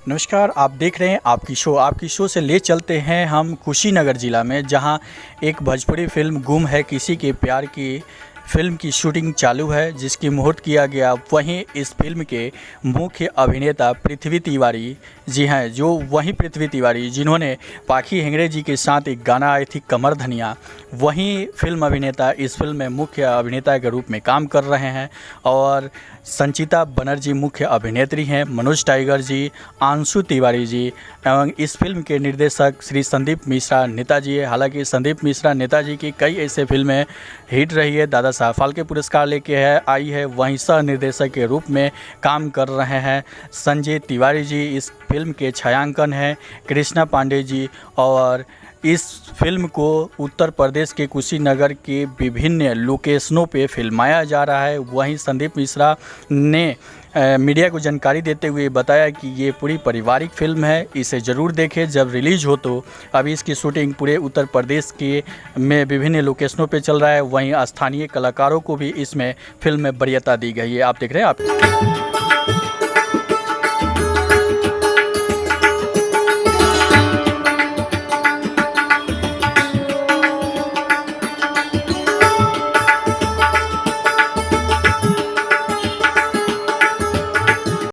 नमस्कार, आप देख रहे हैं आपकी शो से ले चलते हैं हम कुशीनगर ज़िला में, जहां एक भोजपुरी फ़िल्म गुम है किसी के प्यार की फ़िल्म की शूटिंग चालू है, जिसकी मुहूर्त किया गया। वहीं इस फ़िल्म के मुख्य अभिनेता पृथ्वी तिवारी जी हैं, जो वहीं पृथ्वी तिवारी जिन्होंने पाखी हेगड़े जी के साथ एक गाना आई थी कमर धनिया, वहीं फ़िल्म अभिनेता इस फ़िल्म में मुख्य अभिनेता के रूप में काम कर रहे हैं। और संचिता बनर्जी मुख्य अभिनेत्री हैं, मनोज टाइगर जी, आंशु तिवारी जी एवं इस फिल्म के निर्देशक श्री संदीप मिश्रा नेताजी है। हालांकि संदीप मिश्रा नेताजी की कई ऐसे फिल्में हिट रही है, दादा साहब फाल्के पुरस्कार लेके आई है, वहीं सह निर्देशक के रूप में काम कर रहे हैं संजय तिवारी जी। इस फिल्म के छायांकन हैं कृष्णा पांडे जी। और इस फिल्म को उत्तर प्रदेश के कुशीनगर के विभिन्न लोकेशनों पे फिल्माया जा रहा है। वहीं संदीप मिश्रा ने मीडिया को जानकारी देते हुए बताया कि ये पूरी पारिवारिक फिल्म है, इसे ज़रूर देखें जब रिलीज़ हो। तो अभी इसकी शूटिंग पूरे उत्तर प्रदेश के में विभिन्न लोकेशनों पे चल रहा है। वहीं स्थानीय कलाकारों को भी इसमें फिल्म में वरीयता दी गई है। आप देख रहे हैं आप